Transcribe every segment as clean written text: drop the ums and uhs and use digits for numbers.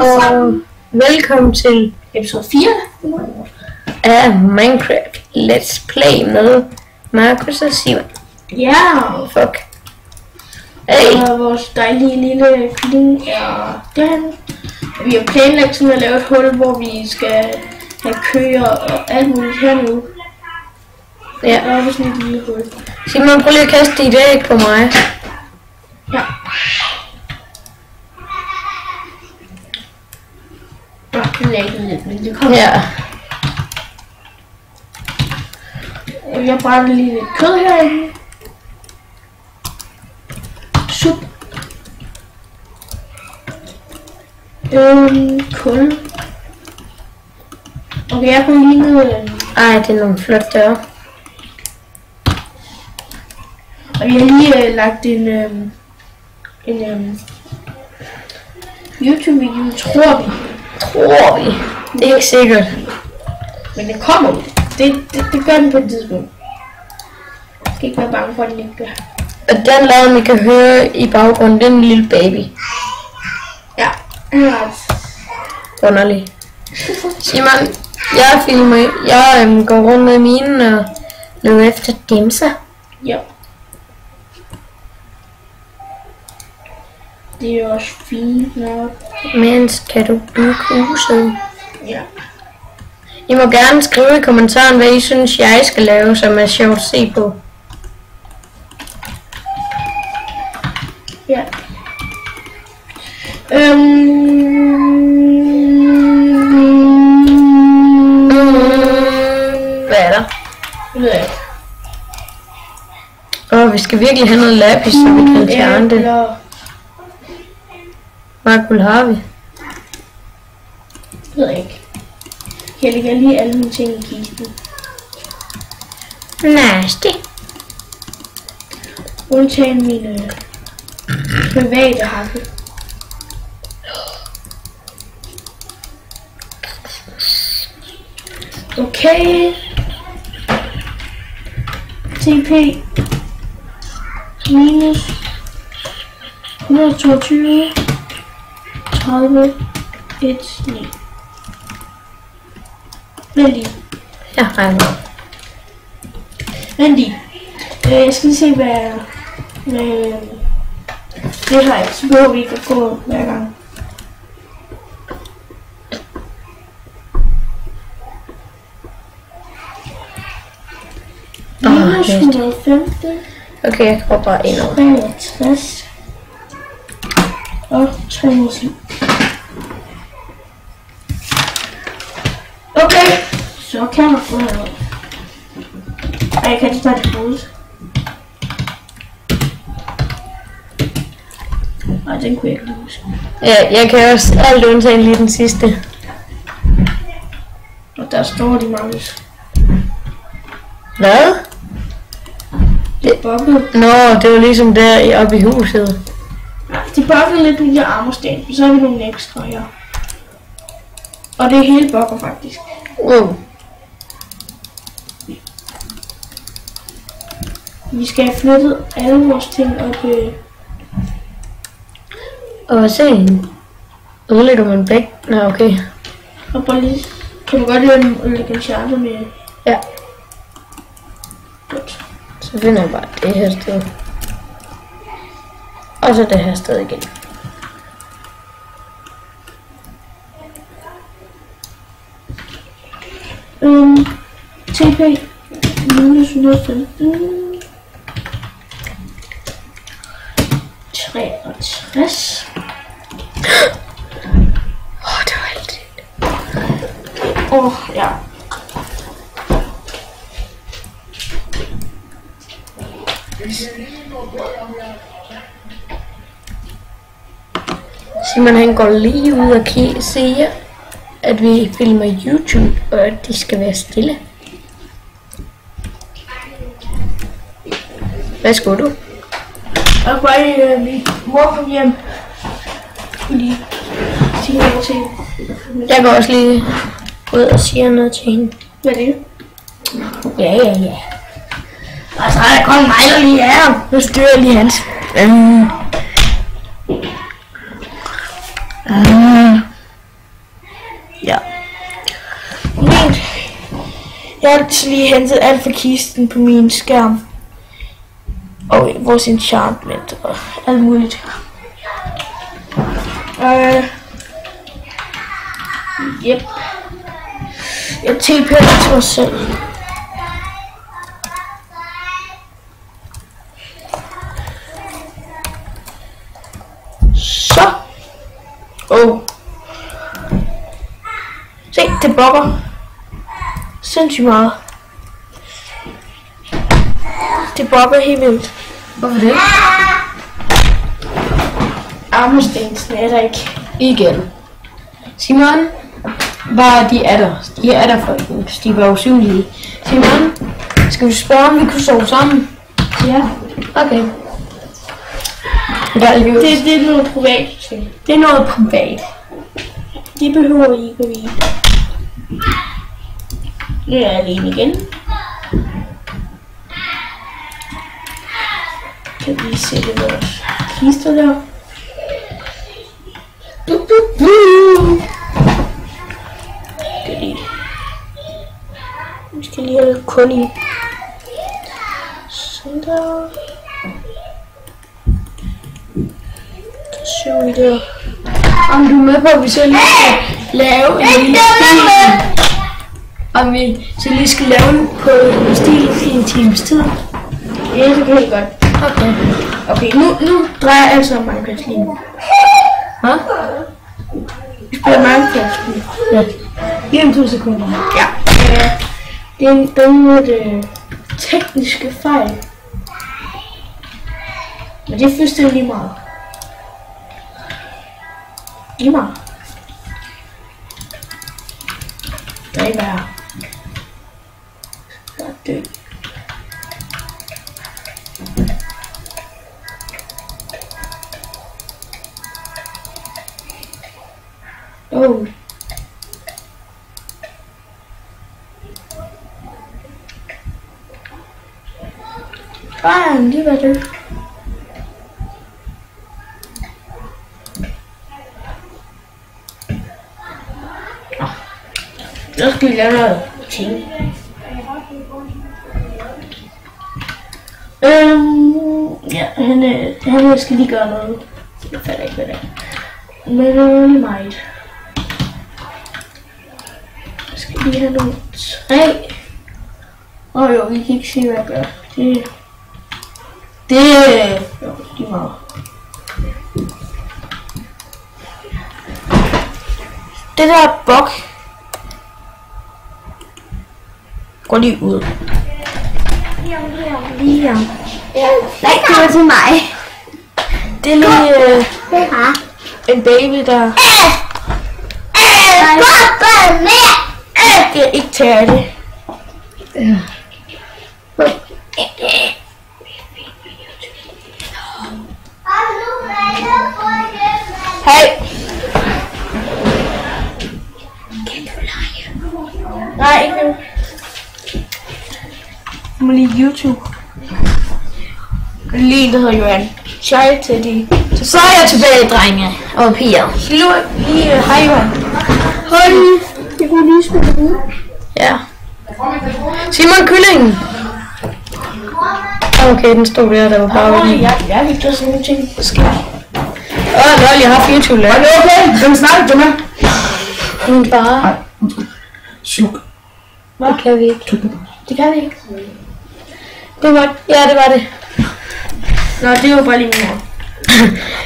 Og velkommen til episode 4 af Minecraft Let's Play med Markus og Simon. Ja, Fuck. Hey. og vores dejlige lille kling er derhen. Vi har planlagt sådan at lave et hul, hvor vi skal have køer og alt muligt hernede. Ja. Der er sådan et lille hul. Simon, prøv lige at kaste dit æg på mig. Ja. Det lægger lidt, men det kommer. Ja. Jeg brænder lige lidt kød herinde. Sup. Kul. Okay, jeg kunne lige ned. Ej, det er nogle flotte døre. Og vi har lige lagt en YouTube-video, tror vi. Tror vi. Det er ikke sikkert. Men det kommer. Det gør den på et tidspunkt. Jeg skal ikke være bange for, at den ikke gør. Og den lad, man kan høre i baggrunden, det er en lille baby. Ja, han er ret. Underlig. Simon, jeg går rundt med mine og løber efter dimser. Ja. Det er også fint nok. Mens kan du bygge huset? Ja. I må gerne skrive i kommentaren, hvad I synes, jeg skal lave, som er sjovt at se på. Ja. Hvad er der? Det ved jeg ikke. Vi skal virkelig have noget lapis, så vi kan fjerne det. Eller... Hvad guld har vi? Det ved jeg ikke. Jeg lægger lige alle mine ting i kisten. Nasty. Undtagen mine private hakke. Okay. TP minus 122 30 1 9. Vent lige. Ja, regner. Vent lige. Jeg skal lige se hvad det her, så behøver vi ikke at gå hver gang. Minus 115. Okay, jeg går bare ind over. 63 og 307. Okay, så kan man få noget. Ej, jeg kan ikke starte på hovedet. Ej, den kunne jeg ikke huske. Ja, jeg kan også alt undtagen lige den sidste. Og der står de Magnus. Hvad? Det er bobbet. Nå, det var ligesom der oppe i huset. Ja, de bobbede lidt med de her armersten. Så har vi nogle ekstra her. Og det er hele bobber faktisk. Wow. Vi skal have flyttet alle vores ting op. Og se. Ødelægger man blæk? Nå, okay. Og bare lige. Kan du godt lægge en charter med? Ja. Godt. Så finder jeg bare det her sted. Og så det her sted igen. TP minus 115 63. Det var alt. Ja. Simon han går lige ud og siger, at vi filmer YouTube, og at de skal være stille. Hvad skulle du? Og bare min mor kom hjem. Lige sige noget til hende. Jeg går også lige ud og siger noget til hende. Hvad er det? Ja. Og så er der kun mig, der lige er. Nu styrer jeg lige hans. Jeg har altid lige hentet alt fra kisten på min skærm. Og vores enchantment og alt muligt. Yep. Jeg tilpærer til mig selv. Så. Se, det bobber. Sindssygt meget. Det bobber helt vildt. Hvorfor det? Armstensen er der ikke. Igen. Simon, var de er der? De er der for de var usynlige. Simon, skal vi spørge om vi kunne sove sammen? Ja. Okay. Det er noget privat. Det er noget privat. Det behøver I ikke at vide. Nu er jeg alene igen. Kan vi sætte vores kister der? Vi skal lige have kun i. Sådan der. Så vi der. Om du er med på, at vi så lige skal lave en lille stil? Om vi så lige skal lave en på stil i en times tid? Ja, det kan jeg godt. Okay, nu drejer jeg altså om Minecraft lige nu. Hå? Vi spiller Minecraft lige. Ja. Giv dem 2 sekunder. Ja. Det er en tekniske fejl. Men det er fuldstændig lige meget. Lige meget. Der er ikke værre. Jeg er død. Fan, det var det. Nu skal vi lave noget ting. Ja, han skal lige gøre noget. Jeg fatter ikke, hvad det er. Men lige meget. Jeg skal lige have nogle træ. Jo, vi kan ikke se, hvad jeg gør. Jo, lige meget. Det der bok. Gå lige ud. Lige om. Ja. Nej, det var til mig. Det er lige en baby, der... Jeg kan ikke tage det. Hej. Kan du lege? Nej, ikke nu. Jeg må lige YouTube. Lige der hedder Johan. Child til de. Så er jeg tilbage, drenge og piger. Lige hej Johan. Hej. Jeg kunne lige spille ud. Ja. Simon, kyllingen. Okay, den stod der var bare ude. Jeg har ikke gjort sådan nogle ting. Lol, jeg har 24 lag. Okay, kan vi snakke til mig? Hun bare. Nej, undskyld. Sluk. Det kan vi ikke. Det kan vi ikke. Det var, ja, det var det. Nå, det var bare lige min mor.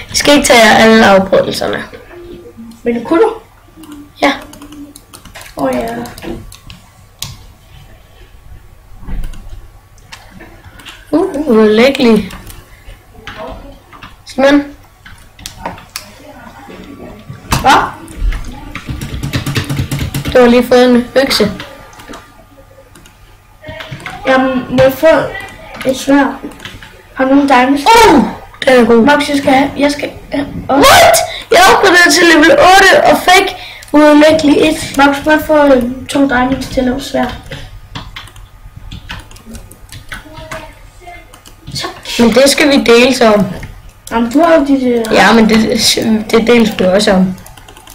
Vi skal ikke tage alle afbrydelserne. Men det kunne du? Ja. Ja. Hvor lækkelig. Simon. Hvad? Du har lige fået en økse. Jamen, må jeg få et sværd? Har du nogen diamonds? Den er god. Max, jeg skal have. What? Jeg opgraderet til level 8 og fik uudlæggelig 1. Max, må jeg få 2 diamonds til at lave sværd? Men det skal vi dele om. Jamen, du har jo de der... Ja, men det deles du også om.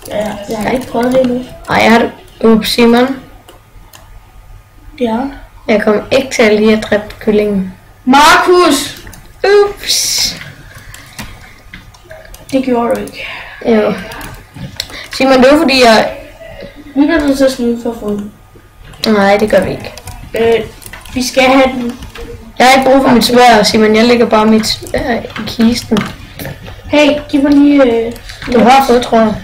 Ja, jeg har ikke prøvet det endnu. Nej, jeg har det. Simon. Ja. Jeg kom ikke til at lige at dræbe kyllingen. Markus! Ups. Det gjorde du ikke. Jo. Simon, det var fordi jeg... Vi bliver nødt til at snyde for at få den. Nej, det gør vi ikke. Vi skal have den. Jeg har ikke brug for mit sværd, Simon. Jeg lægger bare mit sværd i kisten. Hey, giv mig lige... Du har fået, tror jeg.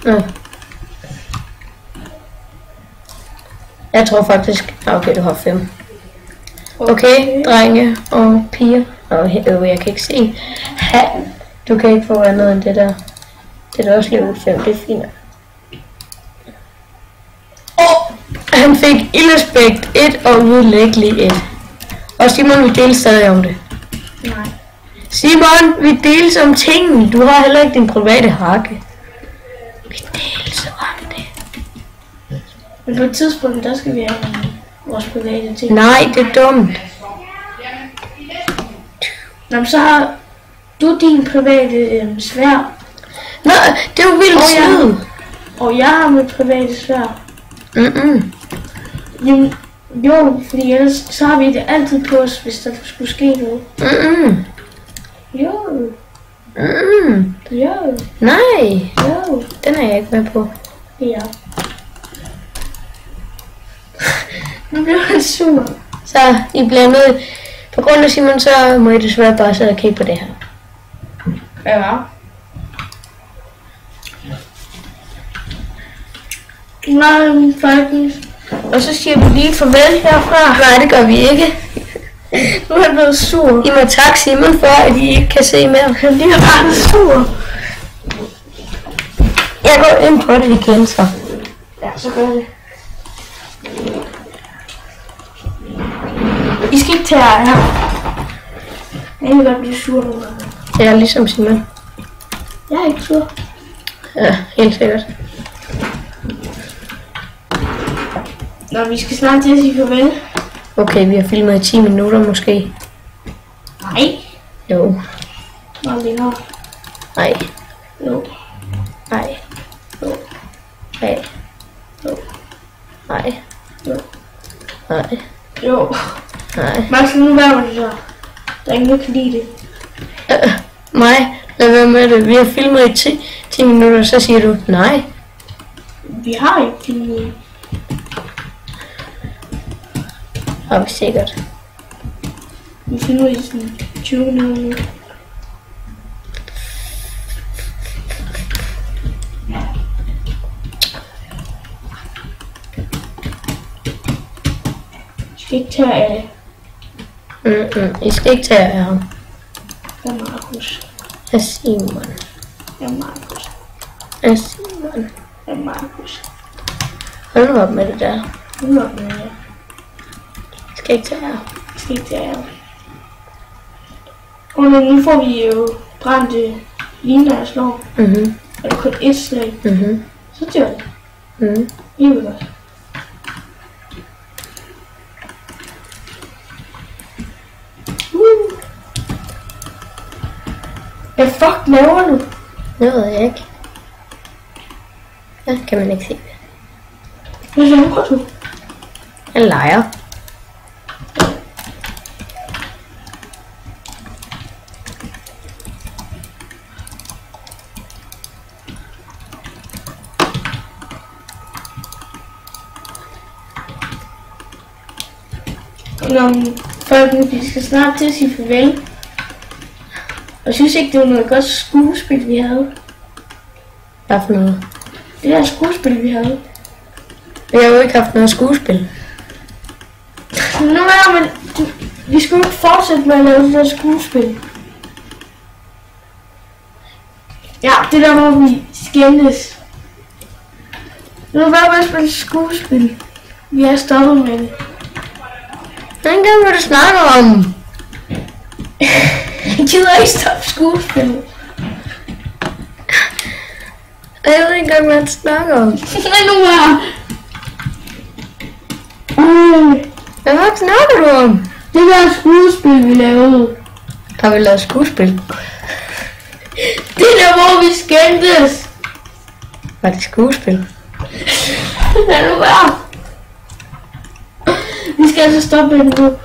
Nå. Jeg tror faktisk... Okay, du har 5. Okay, drenge og piger. Jeg kan ikke se. Ha. Du kan ikke få andet end det der. Det er da også level 5, det er fint. Han fik ildaspekt 1 og udlæggelig 1. Og Simon, vi deler stadig om det. Nej. Simon, vi deles om tingene. Du har heller ikke din private hakke. Vi deles om det. Men på et tidspunkt, der skal vi have vores private ting. Nej, det er dumt. Nå, men så har du din private sværd. Nå, det er jo vildt snyd. Og jeg har mit private sværd. Jamen, jo, fordi ellers så har vi det altid på os, hvis der skulle ske noget. Jo. Jo. Nej, Jo. den er jeg ikke med på. Ja. Nu bliver han sur. Så I bliver nødt. På grund af Simon, så må I desværre bare sidde og kigge på det her. Ja. Nej, faktisk. Og så siger vi lige farvel herfra. Nej, det gør vi ikke. Nu er han blevet sur. I må takke Simon for, at I ikke kan se mere. Han er bare sur. Jeg går ind på det igen, så. Ja, så gør det. I skal ikke tage her. Jeg vil godt blive sur nogle gange. Jeg er ligesom Simon. Jeg er ikke sur. Ja, helt sikkert. Nå, vi skal snart til at sige farvel. Okay, vi har filmet i 10 minutter måske. Nej. Jo. Nå, længere. Nej. Jo. Nej. Jo. Nej. Jo. Nej. Jo. Nej. Jo. Nej. Max, nu være med det der. Der er ingen, der kan lide det. Mig, lad være med det. Vi har filmet i 10 minutter, så siger du nej. Vi har ikke filmet. Har vi sikkert. Vi filmer i sådan 20 minutter nu. Vi skal ikke tage af I skal ikke tage af ham. Jeg er Markus. Jeg er Simon. Jeg er Markus. Jeg er Simon. Jeg er Markus. Hold nu op med det der. Nu er det med jer. Jeg skal ikke tage af ham. Vi skal ikke tage af. Og nu får vi jo brændte viner og slår. Er det kun et slag? Så dør det. Helt godt. Hvad fuck laver du? Det ved jeg ikke. Ja, kan man ikke se det. Hvad laver du? Jeg leger. Folk, vi skal snart til at sige farvel. Jeg synes ikke, det var noget godt skuespil, vi havde. Hvad for noget? Det der skuespil, vi havde. Vi har jo ikke haft noget skuespil. Nu er men vi skulle ikke fortsætte med at lave det der skuespil. Ja, det der hvor vi skændes. Nu er det bare med at spille skuespil. Vi har stoppet med det. Hvordan kan du snakke om? Jeg gider ikke stoppe skuespillet. Jeg ved ikke engang, hvad han snakker om. Nej, nu er Hvad snakker du om? det der skuespil, vi lavede. Har vi lavet skuespil? Det der, hvor vi skændtes. Var det skuespil? Lad nu være. Vi skal altså stoppe den nu.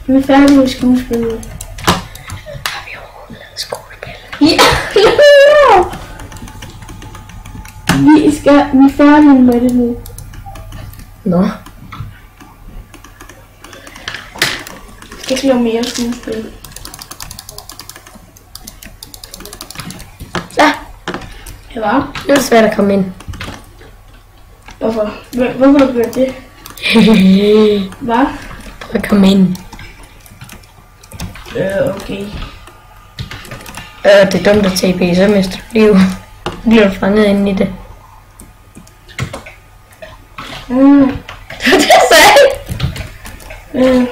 Vi er færdige med skuespillet. Har vi overhovedet lavet skuespil? Ja. Vi er færdige med det nu. Nå. Vi skal ikke lave mere skuespil. Så. Ja, var. Nu er det svært at komme ind. Hvorfor? Hvorfor har du gjort det? Hvad? Prøv at komme ind. Okay. Det er dumt at TP, så mister du liv. Bliver du fanget ind i det. Det sagde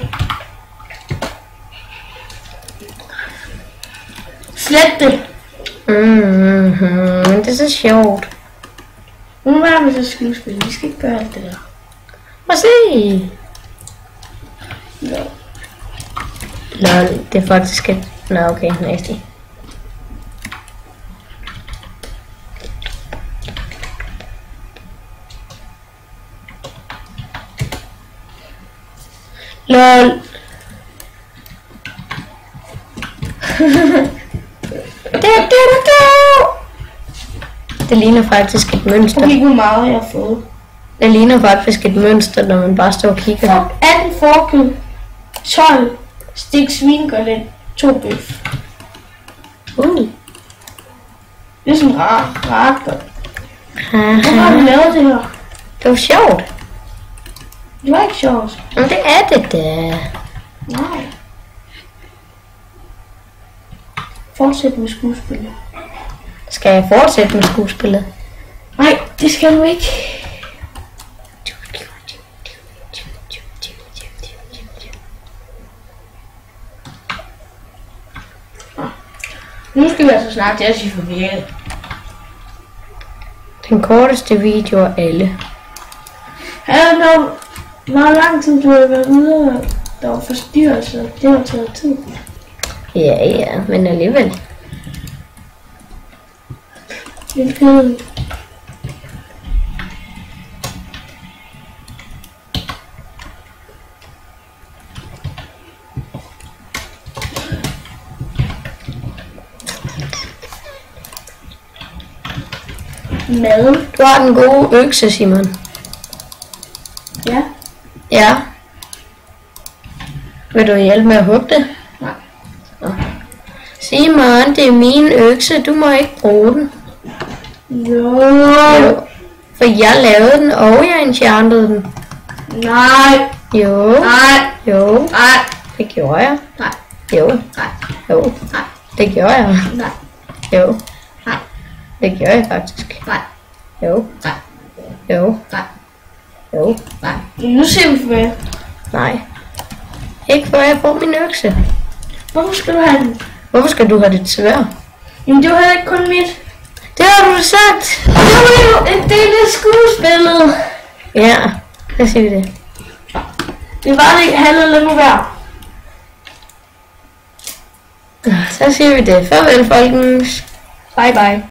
Slet det. Det er så sjovt. Nu er vi så skuespil. Vi skal ikke gøre alt det der. Prøv at se. Ja. Lol, det er faktisk et... Nå, okay, nasty. Lol. Det ligner faktisk et mønster. Okay, hvor meget jeg har fået. Det ligner faktisk et mønster, når man bare står og kigger. 18 forkød, 12 stik svinegården, 2 bøf. Det er sådan rart. Hvorfor har vi lavet det her? Det var sjovt. Det var ikke sjovt. Men det er det da. Nej. Fortsæt med skuespillet. Skal jeg fortsætte med skuespillet? Nej, det skal du ikke. Nu skal vi altså snart til at sige farvel. Den korteste video af alle. Hvor lang tid du har været ude, der var forstyrrelser, det har taget tid. Ja, men alligevel. Det er kedeligt. Mad. Du har den gode økse, Simon. Ja. Ja. Vil du hjælpe med at hugge det? Nej. Simon, det er min økse. Du må ikke bruge den. Jo. For jeg lavede den, og jeg enchantede den. Nej. Jo. Nej. Jo. Nej. Det gjorde jeg. Nej. Jo. Nej. Jo. Nej. Det gjorde jeg. Nej. Jo. Nej. Det gjorde jeg faktisk. Nej. Jo. Nej. Jo. Nej. Jo. Nej. Nu ser vi hvad. Nej. Ikke før jeg får min økse. Hvorfor skal du have den? Hvorfor skal du have dit sværd? Jamen det var heller ikke kun mit. Det har du sagt. Det var jo en del af skuespillet. Ja, lad os sige det. Det var det ikke. Han eller nu værd. Så siger vi det. Farvel, folkens. Bye bye.